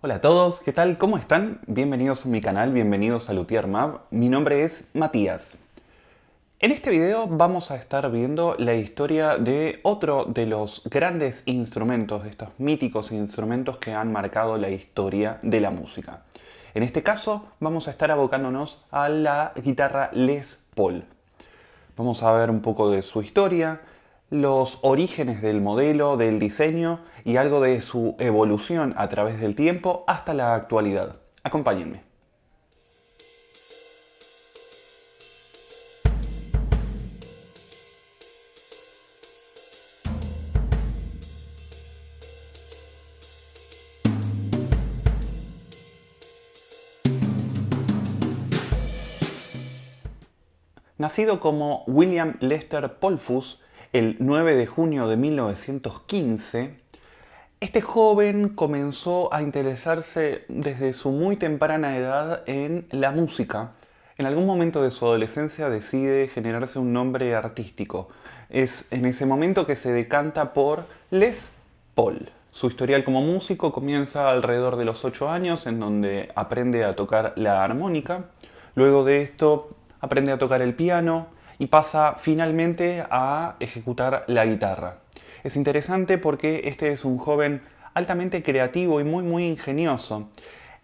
Hola a todos, ¿qué tal? ¿Cómo están? Bienvenidos a mi canal, bienvenidos a Luthier Map. Mi nombre es Matías. En este video vamos a estar viendo la historia de otro de los grandes instrumentos, de estos míticos instrumentos que han marcado la historia de la música. En este caso vamos a estar abocándonos a la guitarra Les Paul. Vamos a ver un poco de su historia, los orígenes del modelo, del diseño y algo de su evolución a través del tiempo hasta la actualidad. Acompáñenme. Nacido como William Lester Polfus el 9 de junio de 1915, este joven comenzó a interesarse desde su muy temprana edad en la música. En algún momento de su adolescencia decide generarse un nombre artístico. Es en ese momento que se decanta por Les Paul. Su historial como músico comienza alrededor de los 8 años, en donde aprende a tocar la armónica. Luego de esto aprende a tocar el piano y pasa finalmente a ejecutar la guitarra. Es interesante porque este es un joven altamente creativo y muy ingenioso.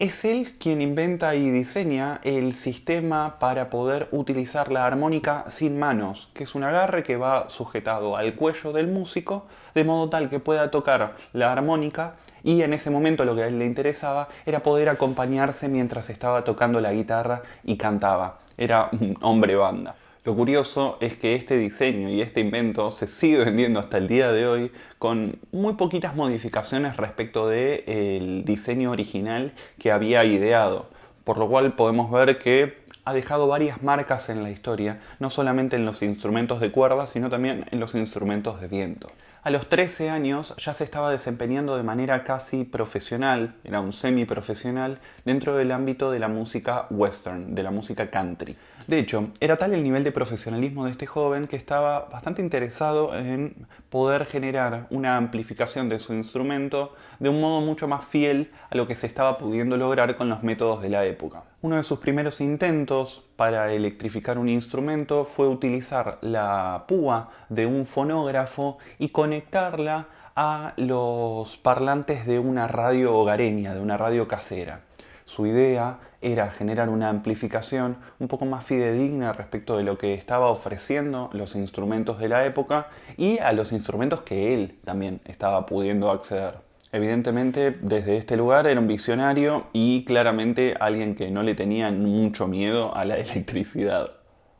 Es él quien inventa y diseña el sistema para poder utilizar la armónica sin manos, que es un agarre que va sujetado al cuello del músico, de modo tal que pueda tocar la armónica, y en ese momento lo que a él le interesaba era poder acompañarse mientras estaba tocando la guitarra y cantaba. Era un hombre banda. Lo curioso es que este diseño y este invento se sigue vendiendo hasta el día de hoy con muy poquitas modificaciones respecto del diseño original que había ideado, por lo cual podemos ver que ha dejado varias marcas en la historia, no solamente en los instrumentos de cuerda, sino también en los instrumentos de viento. A los 13 años ya se estaba desempeñando de manera casi profesional, era un semiprofesional, dentro del ámbito de la música western, de la música country. De hecho, era tal el nivel de profesionalismo de este joven que estaba bastante interesado en poder generar una amplificación de su instrumento de un modo mucho más fiel a lo que se estaba pudiendo lograr con los métodos de la época. Uno de sus primeros intentos para electrificar un instrumento fue utilizar la púa de un fonógrafo y conectarla a los parlantes de una radio hogareña, de una radio casera. Su idea era generar una amplificación un poco más fidedigna respecto de lo que estaba ofreciendo los instrumentos de la época y a los instrumentos que él también estaba pudiendo acceder. Evidentemente, desde este lugar era un visionario y claramente alguien que no le tenía mucho miedo a la electricidad.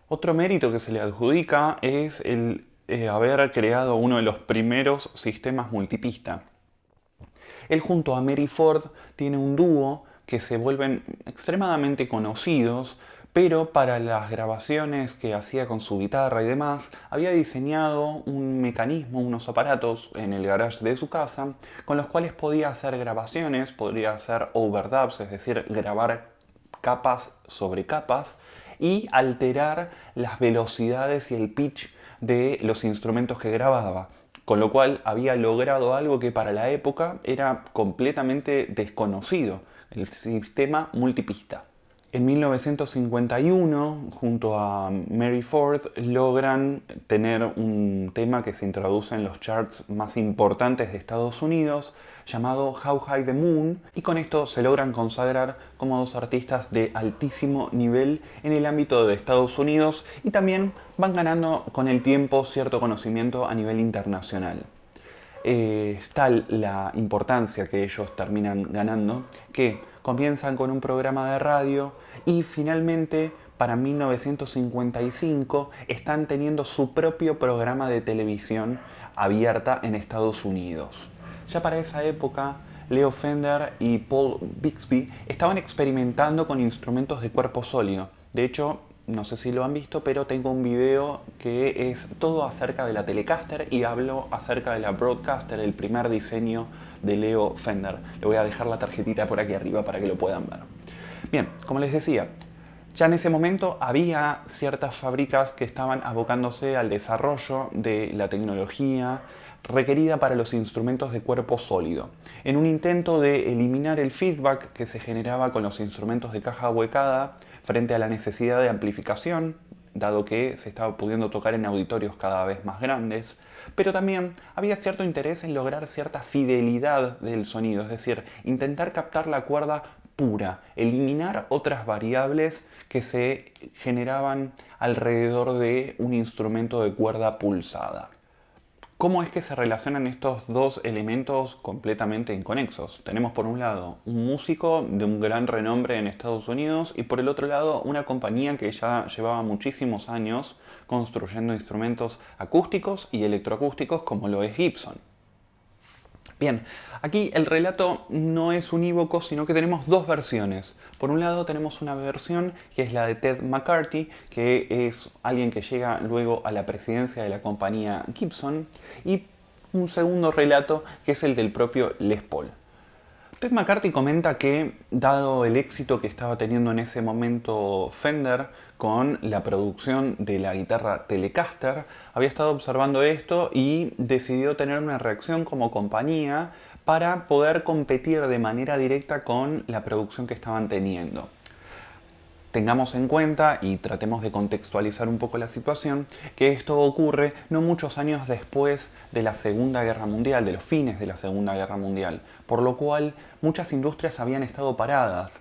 Otro mérito que se le adjudica es el haber creado uno de los primeros sistemas multipista. Él junto a Mary Ford tiene un dúo que se vuelven extremadamente conocidos, pero para las grabaciones que hacía con su guitarra y demás, había diseñado un mecanismo, unos aparatos en el garage de su casa, con los cuales podía hacer grabaciones, podría hacer overdubs, es decir, grabar capas sobre capas, y alterar las velocidades y el pitch de los instrumentos que grababa. Con lo cual había logrado algo que para la época era completamente desconocido, el sistema multipista. En 1951, junto a Mary Ford, logran tener un tema que se introduce en los charts más importantes de Estados Unidos, llamado How High the Moon, y con esto se logran consagrar como dos artistas de altísimo nivel en el ámbito de Estados Unidos y también van ganando con el tiempo cierto conocimiento a nivel internacional. Es tal la importancia que ellos terminan ganando que comienzan con un programa de radio y finalmente para 1955 están teniendo su propio programa de televisión abierta en Estados Unidos. Ya para esa época, Leo Fender y Paul Bixby estaban experimentando con instrumentos de cuerpo sólido. De hecho, no sé si lo han visto, pero tengo un video que es todo acerca de la Telecaster y hablo acerca de la Broadcaster, el primer diseño de Leo Fender. Le voy a dejar la tarjetita por aquí arriba para que lo puedan ver. Bien, como les decía, ya en ese momento había ciertas fábricas que estaban abocándose al desarrollo de la tecnología requerida para los instrumentos de cuerpo sólido, en un intento de eliminar el feedback que se generaba con los instrumentos de caja huecada frente a la necesidad de amplificación, dado que se estaba pudiendo tocar en auditorios cada vez más grandes, pero también había cierto interés en lograr cierta fidelidad del sonido, es decir, intentar captar la cuerda pura, eliminar otras variables que se generaban alrededor de un instrumento de cuerda pulsada. ¿Cómo es que se relacionan estos dos elementos completamente inconexos? Tenemos por un lado un músico de un gran renombre en Estados Unidos y por el otro lado una compañía que ya llevaba muchísimos años construyendo instrumentos acústicos y electroacústicos como lo es Gibson. Bien, aquí el relato no es unívoco, sino que tenemos dos versiones. Por un lado tenemos una versión que es la de Ted McCarthy, que es alguien que llega luego a la presidencia de la compañía Gibson, y un segundo relato que es el del propio Les Paul. Ted McCarthy comenta que, dado el éxito que estaba teniendo en ese momento Fender con la producción de la guitarra Telecaster, había estado observando esto y decidió tener una reacción como compañía para poder competir de manera directa con la producción que estaban teniendo. Tengamos en cuenta y tratemos de contextualizar un poco la situación, que esto ocurre no muchos años después de la Segunda Guerra Mundial, de los fines de la Segunda Guerra Mundial, por lo cual muchas industrias habían estado paradas.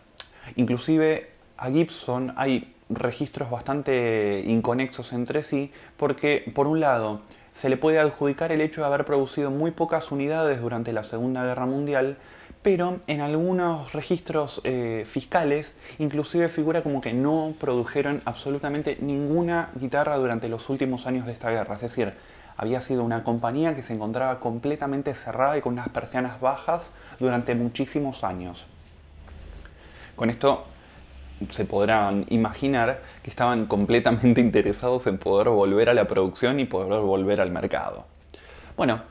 Inclusive a Gibson hay registros bastante inconexos entre sí, porque por un lado se le puede adjudicar el hecho de haber producido muy pocas unidades durante la Segunda Guerra Mundial, pero en algunos registros fiscales inclusive figura como que no produjeron absolutamente ninguna guitarra durante los últimos años de esta guerra. Es decir, había sido una compañía que se encontraba completamente cerrada y con unas persianas bajas durante muchísimos años. Con esto se podrán imaginar que estaban completamente interesados en poder volver a la producción y poder volver al mercado. Bueno,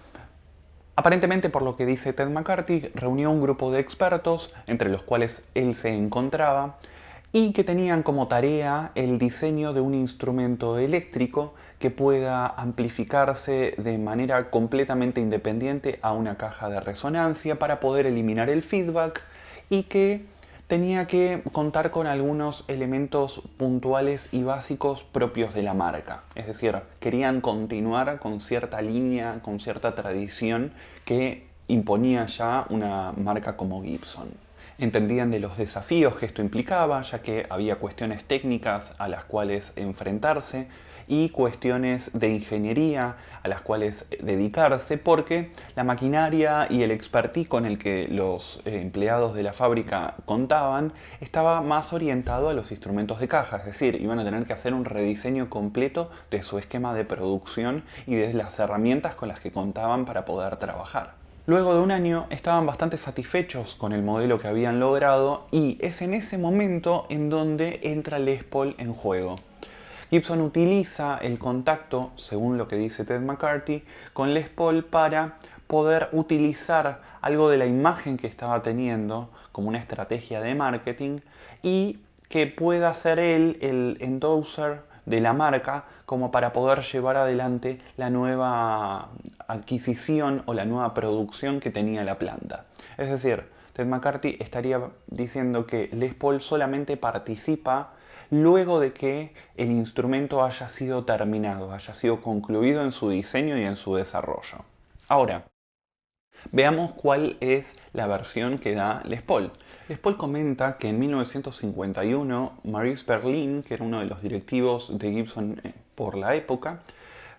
aparentemente, por lo que dice Ted McCarthy, reunió un grupo de expertos, entre los cuales él se encontraba, y que tenían como tarea el diseño de un instrumento eléctrico que pueda amplificarse de manera completamente independiente a una caja de resonancia para poder eliminar el feedback y que tenía que contar con algunos elementos puntuales y básicos propios de la marca. Es decir, querían continuar con cierta línea, con cierta tradición que imponía ya una marca como Gibson. Entendían de los desafíos que esto implicaba, ya que había cuestiones técnicas a las cuales enfrentarse y cuestiones de ingeniería a las cuales dedicarse, porque la maquinaria y el expertise con el que los empleados de la fábrica contaban estaba más orientado a los instrumentos de caja, es decir, iban a tener que hacer un rediseño completo de su esquema de producción y de las herramientas con las que contaban para poder trabajar. Luego de un año estaban bastante satisfechos con el modelo que habían logrado y es en ese momento en donde entra Les Paul en juego. Gibson utiliza el contacto, según lo que dice Ted McCarthy, con Les Paul para poder utilizar algo de la imagen que estaba teniendo como una estrategia de marketing y que pueda ser él el endorser de la marca como para poder llevar adelante la nueva adquisición o la nueva producción que tenía la planta. Es decir, Ted McCarthy estaría diciendo que Les Paul solamente participa luego de que el instrumento haya sido terminado, haya sido concluido en su diseño y en su desarrollo. Ahora, veamos cuál es la versión que da Les Paul. Les Paul comenta que en 1951 Maurice Berlin, que era uno de los directivos de Gibson por la época,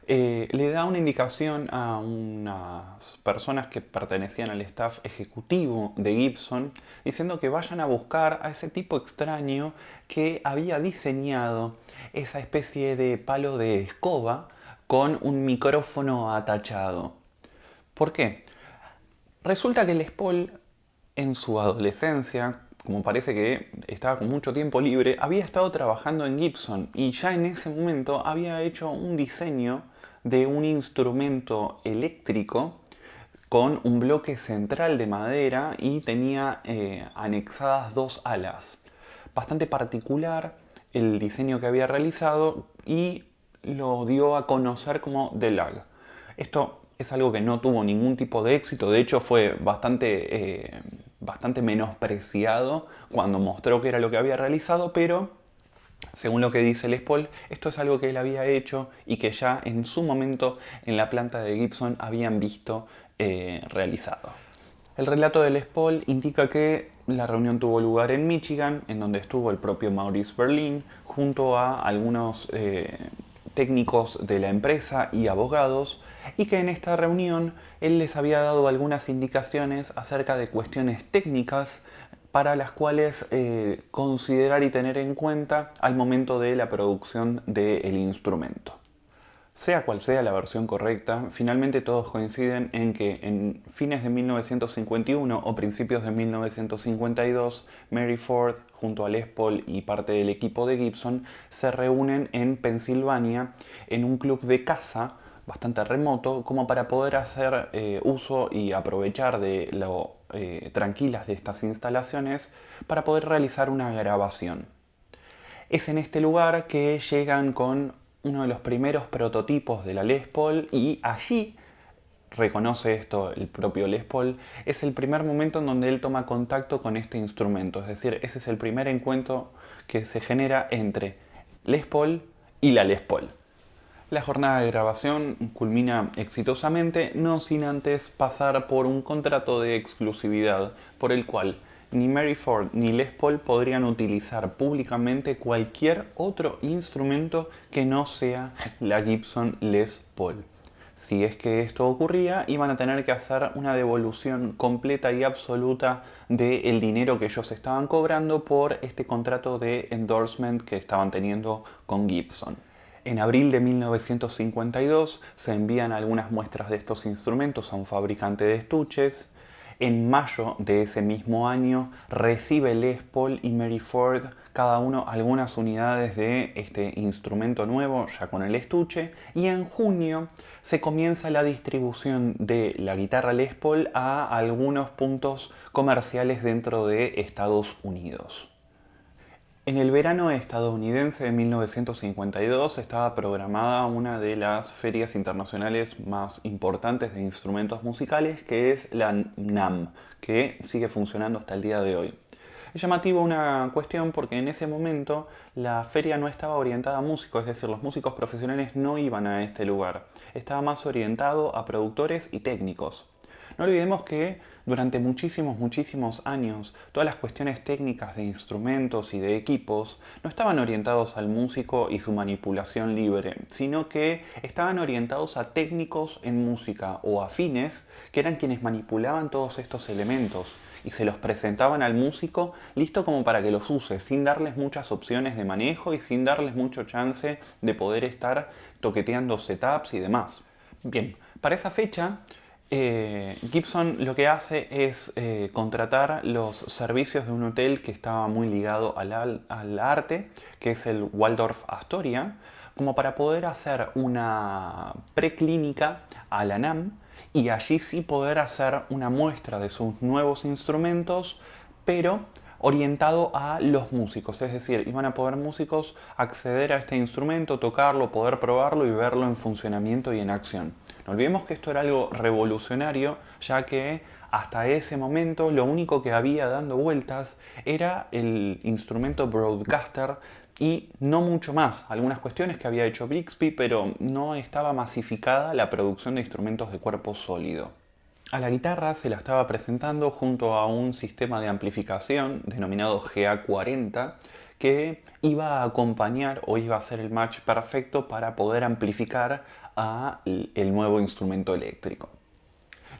le da una indicación a unas personas que pertenecían al staff ejecutivo de Gibson, diciendo que vayan a buscar a ese tipo extraño que había diseñado esa especie de palo de escoba con un micrófono atachado. ¿Por qué? Resulta que Les Paul en su adolescencia, como parece que estaba con mucho tiempo libre, había estado trabajando en Gibson y ya en ese momento había hecho un diseño de un instrumento eléctrico con un bloque central de madera y tenía anexadas dos alas. Bastante particular el diseño que había realizado y lo dio a conocer como The Lug. Esto Es algo que no tuvo ningún tipo de éxito, de hecho fue bastante menospreciado cuando mostró que era lo que había realizado, pero según lo que dice Les Paul, esto es algo que él había hecho y que ya en su momento en la planta de Gibson habían visto realizado. El relato de Les Paul indica que la reunión tuvo lugar en Michigan, en donde estuvo el propio Maurice Berlin, junto a algunos técnicos de la empresa y abogados, y que en esta reunión él les había dado algunas indicaciones acerca de cuestiones técnicas para las cuales considerar y tener en cuenta al momento de la producción del instrumento. Sea cual sea la versión correcta, finalmente todos coinciden en que en fines de 1951 o principios de 1952, Mary Ford, junto a Les Paul y parte del equipo de Gibson, se reúnen en Pensilvania en un club de caza bastante remoto, como para poder hacer uso y aprovechar de lo tranquilas de estas instalaciones para poder realizar una grabación. Es en este lugar que llegan con uno de los primeros prototipos de la Les Paul y allí, reconoce esto el propio Les Paul, es el primer momento en donde él toma contacto con este instrumento. Es decir, ese es el primer encuentro que se genera entre Les Paul y la Les Paul. La jornada de grabación culmina exitosamente, no sin antes pasar por un contrato de exclusividad por el cual ni Mary Ford ni Les Paul podrían utilizar públicamente cualquier otro instrumento que no sea la Gibson Les Paul. Si es que esto ocurría, iban a tener que hacer una devolución completa y absoluta del dinero que ellos estaban cobrando por este contrato de endorsement que estaban teniendo con Gibson. En abril de 1952 se envían algunas muestras de estos instrumentos a un fabricante de estuches. En mayo de ese mismo año recibe Les Paul y Mary Ford cada uno algunas unidades de este instrumento nuevo ya con el estuche, y en junio se comienza la distribución de la guitarra Les Paul a algunos puntos comerciales dentro de Estados Unidos. En el verano estadounidense de 1952 estaba programada una de las ferias internacionales más importantes de instrumentos musicales, que es la NAMM, que sigue funcionando hasta el día de hoy. Es llamativo una cuestión porque en ese momento la feria no estaba orientada a músicos, es decir, los músicos profesionales no iban a este lugar. Estaba más orientado a productores y técnicos. No olvidemos que durante muchísimos años todas las cuestiones técnicas de instrumentos y de equipos no estaban orientados al músico y su manipulación libre, sino que estaban orientados a técnicos en música o afines que eran quienes manipulaban todos estos elementos y se los presentaban al músico listo como para que los use, sin darles muchas opciones de manejo y sin darles mucho chance de poder estar toqueteando setups y demás. Bien, para esa fecha Gibson lo que hace es contratar los servicios de un hotel que estaba muy ligado al arte, que es el Waldorf Astoria, como para poder hacer una preclínica a la NAMM y allí sí poder hacer una muestra de sus nuevos instrumentos, pero orientado a los músicos, es decir, iban a poder músicos acceder a este instrumento, tocarlo, poder probarlo y verlo en funcionamiento y en acción. No olvidemos que esto era algo revolucionario, ya que hasta ese momento lo único que había dando vueltas era el instrumento Broadcaster y no mucho más. Algunas cuestiones que había hecho Bixby, pero no estaba masificada la producción de instrumentos de cuerpo sólido. A la guitarra se la estaba presentando junto a un sistema de amplificación denominado GA40 que iba a acompañar o iba a ser el match perfecto para poder amplificar el nuevo instrumento eléctrico.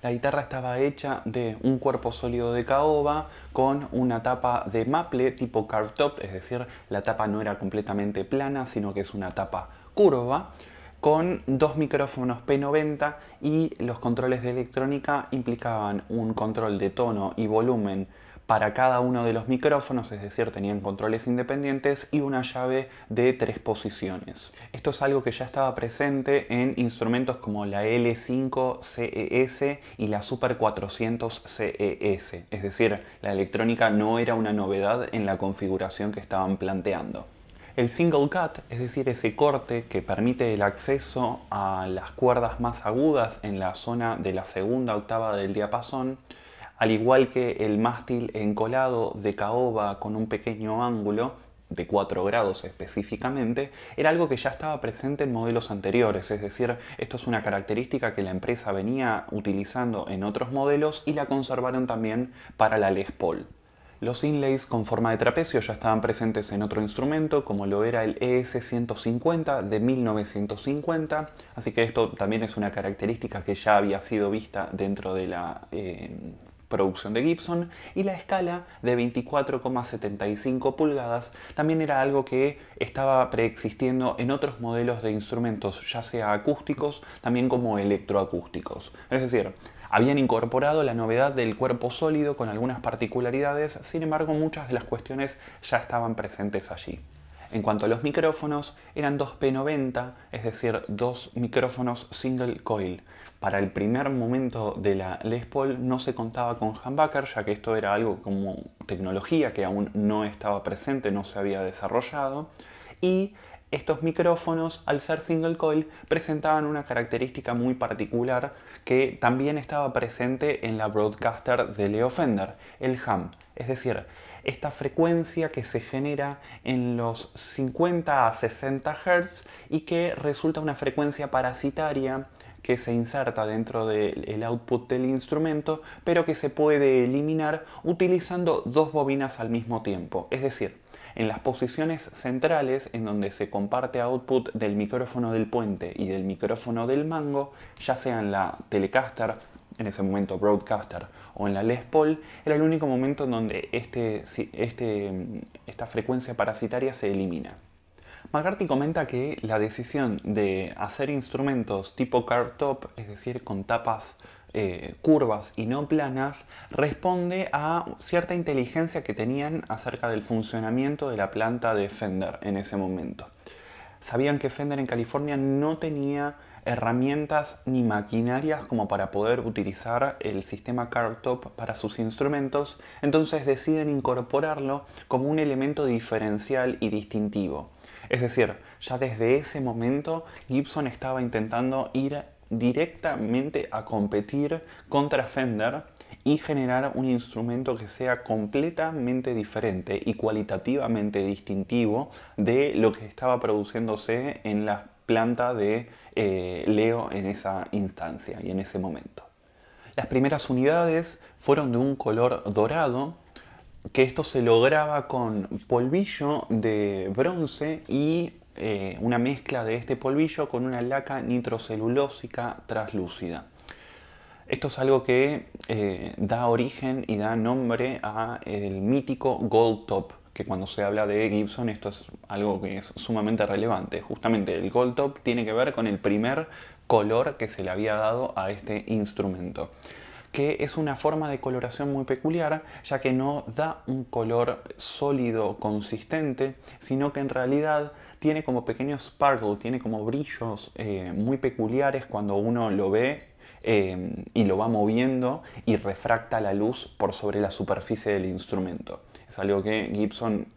La guitarra estaba hecha de un cuerpo sólido de caoba con una tapa de maple tipo carved top, es decir, la tapa no era completamente plana, sino que es una tapa curva, con dos micrófonos P90, y los controles de electrónica implicaban un control de tono y volumen para cada uno de los micrófonos, es decir, tenían controles independientes y una llave de 3 posiciones. Esto es algo que ya estaba presente en instrumentos como la L5 CES y la Super 400 CES, es decir, la electrónica no era una novedad en la configuración que estaban planteando. El single cut, es decir, ese corte que permite el acceso a las cuerdas más agudas en la zona de la segunda octava del diapasón, al igual que el mástil encolado de caoba con un pequeño ángulo, de 4 grados específicamente, era algo que ya estaba presente en modelos anteriores, es decir, esto es una característica que la empresa venía utilizando en otros modelos y la conservaron también para la Les Paul. Los inlays con forma de trapecio ya estaban presentes en otro instrumento, como lo era el ES-150 de 1950, así que esto también es una característica que ya había sido vista dentro de la producción de Gibson, y la escala de 24,75 pulgadas también era algo que estaba preexistiendo en otros modelos de instrumentos, ya sea acústicos, también como electroacústicos. Es decir, habían incorporado la novedad del cuerpo sólido con algunas particularidades, sin embargo muchas de las cuestiones ya estaban presentes allí. En cuanto a los micrófonos, eran dos P90, es decir, dos micrófonos single coil. Para el primer momento de la Les Paul no se contaba con humbucker, ya que esto era algo como tecnología que aún no estaba presente, no se había desarrollado. Y estos micrófonos, al ser single coil, presentaban una característica muy particular que también estaba presente en la Broadcaster de Leo Fender, el hum. Es decir, esta frecuencia que se genera en los 50 a 60 Hz y que resulta una frecuencia parasitaria que se inserta dentro del output del instrumento, pero que se puede eliminar utilizando dos bobinas al mismo tiempo. Es decir, en las posiciones centrales, en donde se comparte output del micrófono del puente y del micrófono del mango, ya sea en la Telecaster, en ese momento Broadcaster, o en la Les Paul, era el único momento en donde esta frecuencia parasitaria se elimina. McCarthy comenta que la decisión de hacer instrumentos tipo carved top, es decir, con tapas curvas y no planas, responde a cierta inteligencia que tenían acerca del funcionamiento de la planta de Fender en ese momento. Sabían que Fender en California no tenía herramientas ni maquinarias como para poder utilizar el sistema carved top para sus instrumentos, entonces deciden incorporarlo como un elemento diferencial y distintivo. Es decir, ya desde ese momento Gibson estaba intentando ir directamente a competir contra Fender y generar un instrumento que sea completamente diferente y cualitativamente distintivo de lo que estaba produciéndose en la planta de Leo en esa instancia y en ese momento. Las primeras unidades fueron de un color dorado, que esto se lograba con polvillo de bronce y una mezcla de este polvillo con una laca nitrocelulósica translúcida. Esto es algo que da origen y da nombre a el mítico Gold Top, que cuando se habla de Gibson esto es algo que es sumamente relevante. Justamente el Gold Top tiene que ver con el primer color que se le había dado a este instrumento, que es una forma de coloración muy peculiar, ya que no da un color sólido, consistente, sino que en realidad tiene como pequeños sparkles, tiene como brillos muy peculiares cuando uno lo ve y lo va moviendo y refracta la luz por sobre la superficie del instrumento. Es algo que Gibson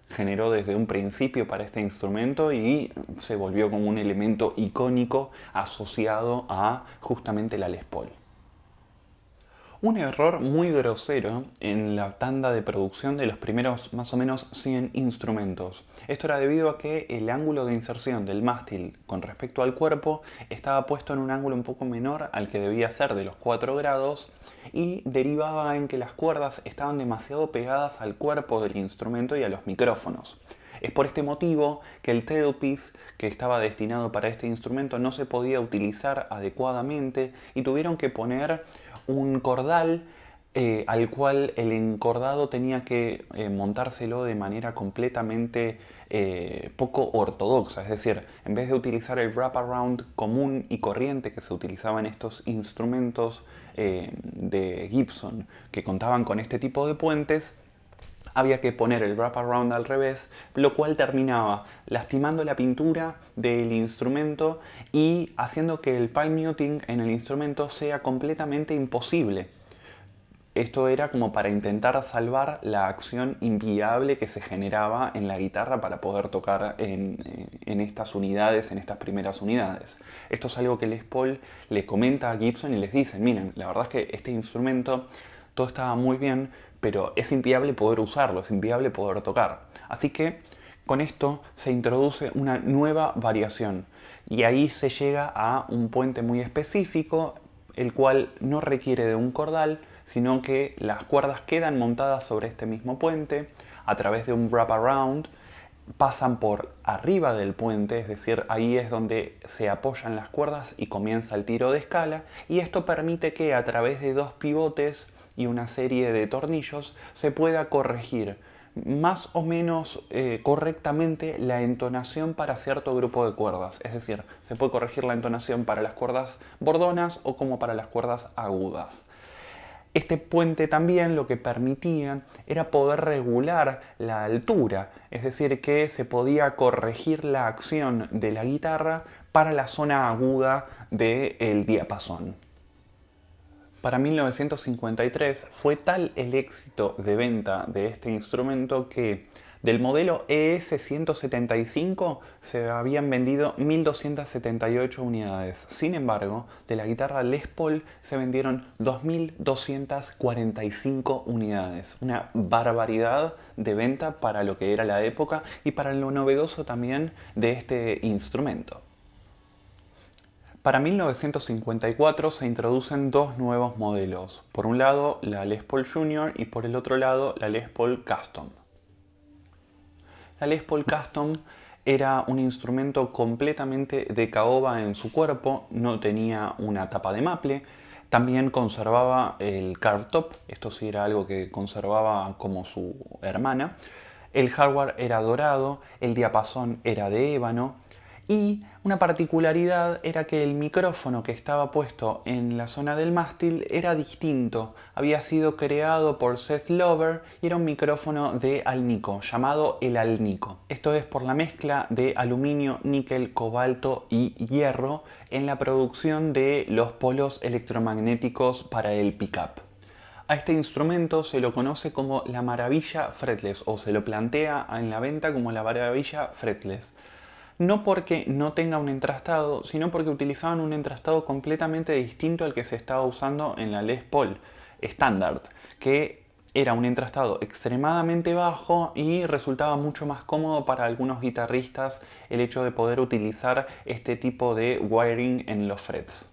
generó desde un principio para este instrumento y se volvió como un elemento icónico asociado a justamente la Les Paul. Un error muy grosero en la tanda de producción de los primeros más o menos 100 instrumentos. Esto era debido a que el ángulo de inserción del mástil con respecto al cuerpo estaba puesto en un ángulo un poco menor al que debía ser de los 4 grados y derivaba en que las cuerdas estaban demasiado pegadas al cuerpo del instrumento y a los micrófonos. Es por este motivo que el tailpiece que estaba destinado para este instrumento no se podía utilizar adecuadamente y tuvieron que poner un cordal al cual el encordado tenía que montárselo de manera completamente poco ortodoxa. Es decir, en vez de utilizar el wraparound común y corriente que se utilizaba en estos instrumentos de Gibson que contaban con este tipo de puentes, había que poner el wraparound al revés, lo cual terminaba lastimando la pintura del instrumento y haciendo que el palm muting en el instrumento sea completamente imposible. Esto era como para intentar salvar la acción inviable que se generaba en la guitarra para poder tocar en estas unidades, en estas primeras unidades. Esto es algo que Les Paul le comenta a Gibson y les dice, miren, la verdad es que este instrumento todo estaba muy bien, pero es inviable poder usarlo, es inviable poder tocar. Así que con esto se introduce una nueva variación y ahí se llega a un puente muy específico, el cual no requiere de un cordal, sino que las cuerdas quedan montadas sobre este mismo puente a través de un wraparound, pasan por arriba del puente, es decir, ahí es donde se apoyan las cuerdas y comienza el tiro de escala, y esto permite que a través de dos pivotes y una serie de tornillos se pueda corregir más o menos correctamente la entonación para cierto grupo de cuerdas. Es decir, se puede corregir la entonación para las cuerdas bordonas o como para las cuerdas agudas. Este puente también lo que permitía era poder regular la altura, es decir, que se podía corregir la acción de la guitarra para la zona aguda del diapasón. Para 1953 fue tal el éxito de venta de este instrumento que del modelo ES-175 se habían vendido 1278 unidades. Sin embargo, de la guitarra Les Paul se vendieron 2245 unidades. Una barbaridad de venta para lo que era la época y para lo novedoso también de este instrumento. Para 1954 se introducen dos nuevos modelos. Por un lado la Les Paul Junior y por el otro lado la Les Paul Custom. La Les Paul Custom era un instrumento completamente de caoba en su cuerpo, no tenía una tapa de maple, también conservaba el carved top, esto sí era algo que conservaba como su hermana. El hardware era dorado, el diapasón era de ébano y una particularidad era que el micrófono que estaba puesto en la zona del mástil era distinto. Había sido creado por Seth Lover y era un micrófono de Alnico, llamado el Alnico. Esto es por la mezcla de aluminio, níquel, cobalto y hierro en la producción de los polos electromagnéticos para el pickup. A este instrumento se lo conoce como la maravilla fretless o se lo plantea en la venta como la maravilla fretless. No porque no tenga un entrastado, sino porque utilizaban un entrastado completamente distinto al que se estaba usando en la Les Paul estándar, que era un entrastado extremadamente bajo y resultaba mucho más cómodo para algunos guitarristas el hecho de poder utilizar este tipo de wiring en los frets.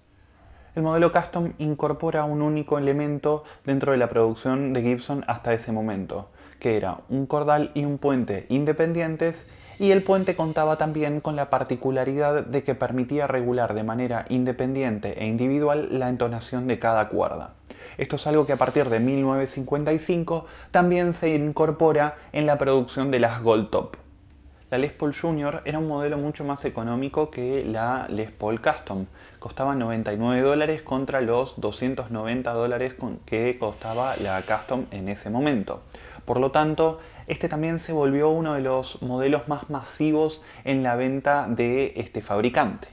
El modelo Custom incorpora un único elemento dentro de la producción de Gibson hasta ese momento, que era un cordal y un puente independientes, y el puente contaba también con la particularidad de que permitía regular de manera independiente e individual la entonación de cada cuerda. Esto es algo que a partir de 1955 también se incorpora en la producción de las Gold Top. La Les Paul Junior era un modelo mucho más económico que la Les Paul Custom. Costaba $99 contra los $290 que costaba la Custom en ese momento. Por lo tanto, este también se volvió uno de los modelos más masivos en la venta de este fabricante.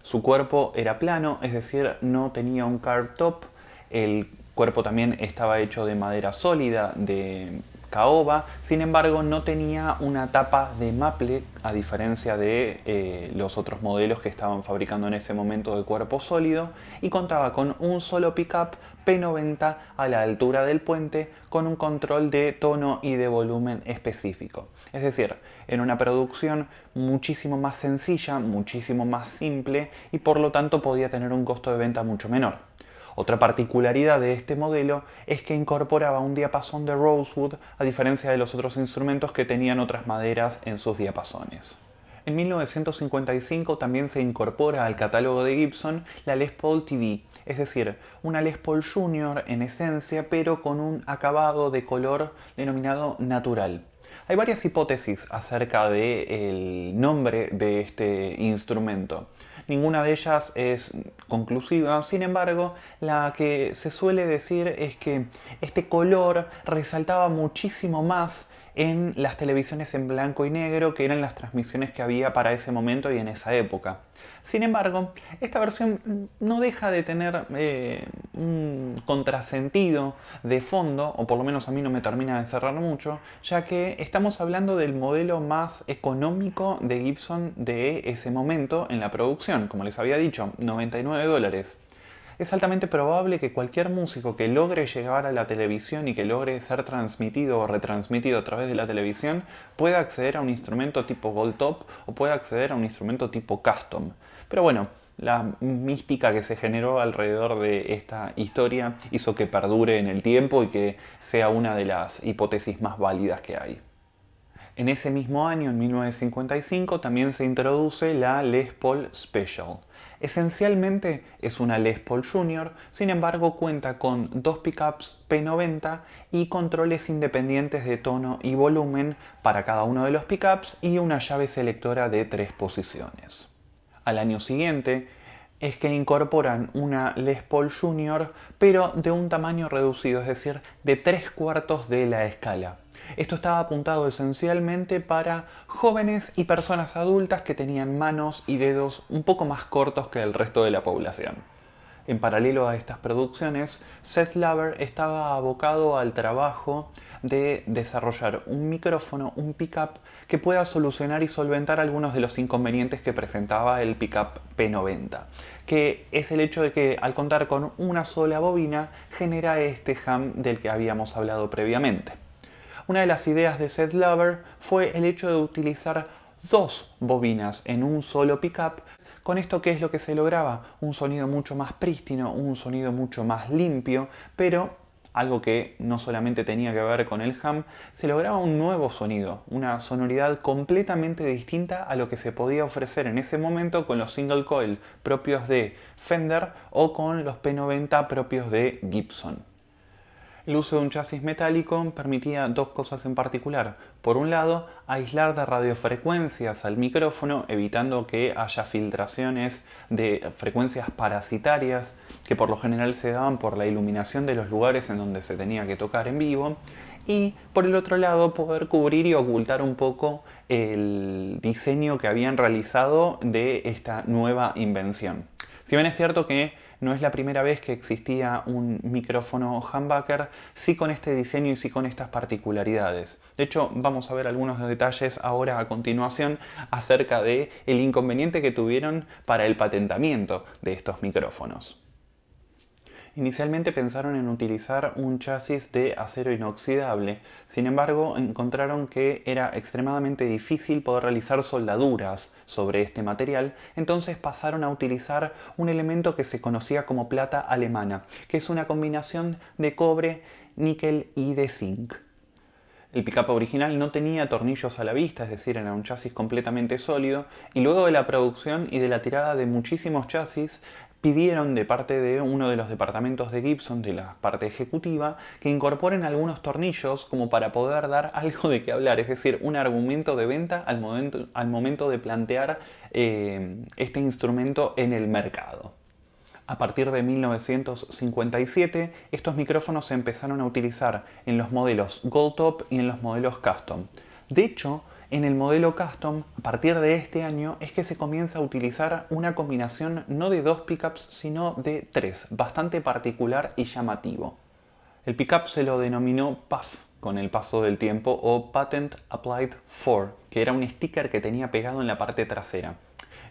Su cuerpo era plano, es decir, no tenía un carved top. El cuerpo también estaba hecho de madera sólida, de caoba, sin embargo no tenía una tapa de maple a diferencia de los otros modelos que estaban fabricando en ese momento de cuerpo sólido, y contaba con un solo pickup P90 a la altura del puente con un control de tono y de volumen específico. Es decir, en una producción muchísimo más sencilla, muchísimo más simple y por lo tanto podía tener un costo de venta mucho menor. Otra particularidad de este modelo es que incorporaba un diapasón de rosewood a diferencia de los otros instrumentos que tenían otras maderas en sus diapasones. En 1955 también se incorpora al catálogo de Gibson la Les Paul TV, es decir, una Les Paul Junior en esencia pero con un acabado de color denominado natural. Hay varias hipótesis acerca del nombre de este instrumento. Ninguna de ellas es conclusiva, sin embargo, la que se suele decir es que este color resaltaba muchísimo más en las televisiones en blanco y negro, que eran las transmisiones que había para ese momento y en esa época. Sin embargo, esta versión no deja de tener un contrasentido de fondo, o por lo menos a mí no me termina de cerrar mucho, ya que estamos hablando del modelo más económico de Gibson de ese momento en la producción, como les había dicho, $99. Es altamente probable que cualquier músico que logre llegar a la televisión y que logre ser transmitido o retransmitido a través de la televisión pueda acceder a un instrumento tipo Gold Top o pueda acceder a un instrumento tipo Custom. Pero bueno, la mística que se generó alrededor de esta historia hizo que perdure en el tiempo y que sea una de las hipótesis más válidas que hay. En ese mismo año, en 1955, también se introduce la Les Paul Special. Esencialmente es una Les Paul Junior, sin embargo cuenta con dos pickups P90 y controles independientes de tono y volumen para cada uno de los pickups y una llave selectora de 3 posiciones. Al año siguiente es que incorporan una Les Paul Junior, pero de un tamaño reducido, es decir, de 3/4 de la escala. Esto estaba apuntado esencialmente para jóvenes y personas adultas que tenían manos y dedos un poco más cortos que el resto de la población. En paralelo a estas producciones, Seth Lover estaba abocado al trabajo de desarrollar un micrófono, un pickup, que pueda solucionar y solventar algunos de los inconvenientes que presentaba el pickup P90, que es el hecho de que al contar con una sola bobina genera este hum del que habíamos hablado previamente. Una de las ideas de Seth Lover fue el hecho de utilizar dos bobinas en un solo pickup. Con esto, ¿qué es lo que se lograba? Un sonido mucho más prístino, un sonido mucho más limpio, pero algo que no solamente tenía que ver con el hum, se lograba un nuevo sonido, una sonoridad completamente distinta a lo que se podía ofrecer en ese momento con los single coil propios de Fender o con los P90 propios de Gibson. El uso de un chasis metálico permitía dos cosas en particular. Por un lado, aislar de radiofrecuencias al micrófono, evitando que haya filtraciones de frecuencias parasitarias que por lo general se daban por la iluminación de los lugares en donde se tenía que tocar en vivo. Y por el otro lado, poder cubrir y ocultar un poco el diseño que habían realizado de esta nueva invención. Si bien es cierto que no es la primera vez que existía un micrófono humbucker, sí con este diseño y sí con estas particularidades. De hecho, vamos a ver algunos detalles ahora a continuación acerca del inconveniente que tuvieron para el patentamiento de estos micrófonos. Inicialmente pensaron en utilizar un chasis de acero inoxidable, sin embargo encontraron que era extremadamente difícil poder realizar soldaduras sobre este material, entonces pasaron a utilizar un elemento que se conocía como plata alemana, que es una combinación de cobre, níquel y de zinc. El pickup original no tenía tornillos a la vista, es decir, era un chasis completamente sólido, y luego de la producción y de la tirada de muchísimos chasis, pidieron de parte de uno de los departamentos de Gibson, de la parte ejecutiva, que incorporen algunos tornillos como para poder dar algo de qué hablar, es decir, un argumento de venta al momento de plantear este instrumento en el mercado. A partir de 1957, estos micrófonos se empezaron a utilizar en los modelos Gold Top y en los modelos Custom. De hecho, en el modelo Custom, a partir de este año, es que se comienza a utilizar una combinación no de dos pickups, sino de tres, bastante particular y llamativo. El pickup se lo denominó PAF con el paso del tiempo, o Patent Applied For, que era un sticker que tenía pegado en la parte trasera.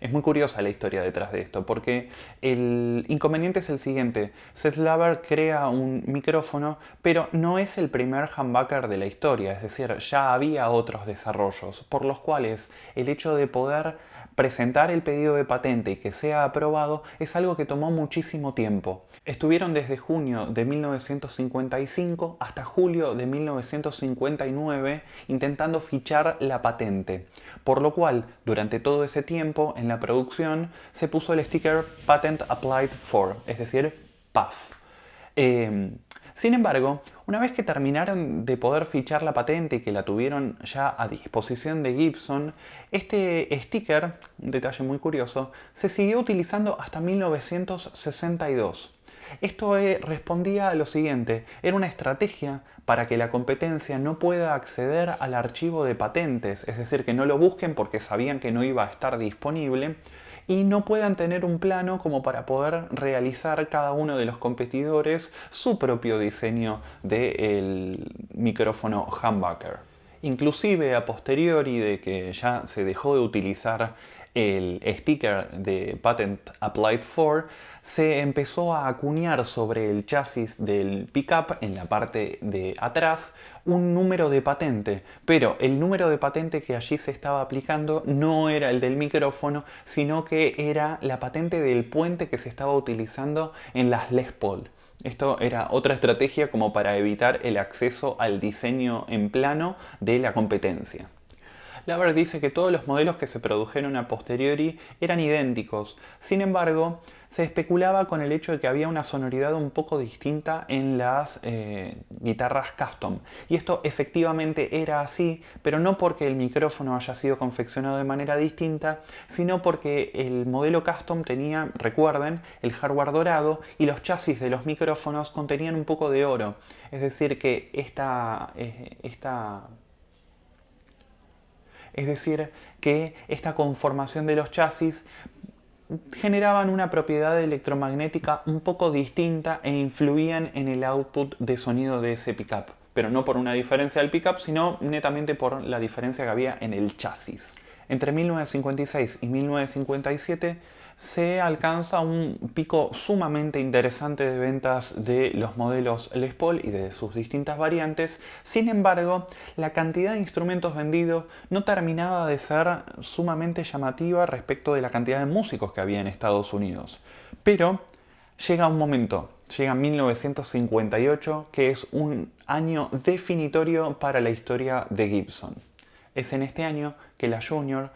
Es muy curiosa la historia detrás de esto, porque el inconveniente es el siguiente. Seth Lover crea un micrófono, pero no es el primer humbucker de la historia, es decir, ya había otros desarrollos, por los cuales el hecho de poder presentar el pedido de patente y que sea aprobado es algo que tomó muchísimo tiempo. Estuvieron desde junio de 1955 hasta julio de 1959 intentando fichar la patente, por lo cual durante todo ese tiempo en la producción se puso el sticker Patent Applied For, es decir, PAF. Sin embargo, una vez que terminaron de poder fichar la patente y que la tuvieron ya a disposición de Gibson, este sticker, un detalle muy curioso, se siguió utilizando hasta 1962. Esto respondía a lo siguiente: era una estrategia para que la competencia no pueda acceder al archivo de patentes, es decir, que no lo busquen porque sabían que no iba a estar disponible, y no puedan tener un plano como para poder realizar cada uno de los competidores su propio diseño del micrófono humbucker. Inclusive a posteriori de que ya se dejó de utilizar el sticker de Patent Applied For, se empezó a acuñar sobre el chasis del pickup, en la parte de atrás, un número de patente. Pero el número de patente que allí se estaba aplicando no era el del micrófono, sino que era la patente del puente que se estaba utilizando en las Les Paul. Esto era otra estrategia como para evitar el acceso al diseño en plano de la competencia. Laver dice que todos los modelos que se produjeron a posteriori eran idénticos. Sin embargo, se especulaba con el hecho de que había una sonoridad un poco distinta en las guitarras custom. Y esto efectivamente era así, pero no porque el micrófono haya sido confeccionado de manera distinta, sino porque el modelo custom tenía, recuerden, el hardware dorado y los chasis de los micrófonos contenían un poco de oro. Es decir, que esta conformación de los chasis generaban una propiedad electromagnética un poco distinta e influían en el output de sonido de ese pickup. Pero no por una diferencia del pickup, sino netamente por la diferencia que había en el chasis. Entre 1956 y 1957 se alcanza un pico sumamente interesante de ventas de los modelos Les Paul y de sus distintas variantes. Sin embargo, la cantidad de instrumentos vendidos no terminaba de ser sumamente llamativa respecto de la cantidad de músicos que había en Estados Unidos. Pero llega un momento, llega 1958, que es un año definitorio para la historia de Gibson. Es en este año que la Junior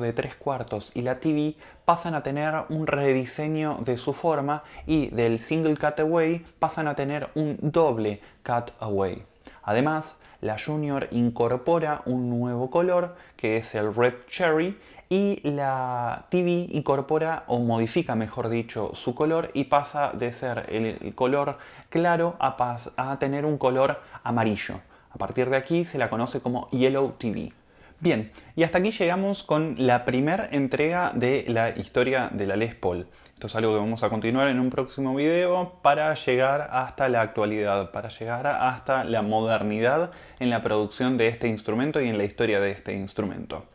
de 3/4 y la TV pasan a tener un rediseño de su forma y del single cutaway pasan a tener un doble cutaway. Además, la Junior incorpora un nuevo color que es el Red Cherry y la TV incorpora o modifica, mejor dicho, su color y pasa de ser el color claro a tener un color amarillo. A partir de aquí se la conoce como Yellow TV. Bien, y hasta aquí llegamos con la primera entrega de la historia de la Les Paul. Esto es algo que vamos a continuar en un próximo video para llegar hasta la actualidad, para llegar hasta la modernidad en la producción de este instrumento y en la historia de este instrumento.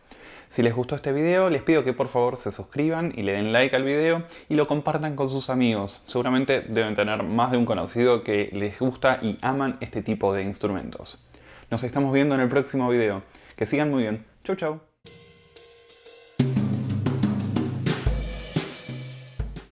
Si les gustó este video, les pido que por favor se suscriban y le den like al video y lo compartan con sus amigos. Seguramente deben tener más de un conocido que les gusta y aman este tipo de instrumentos. Nos estamos viendo en el próximo video. Que sigan muy bien. Chau, chau.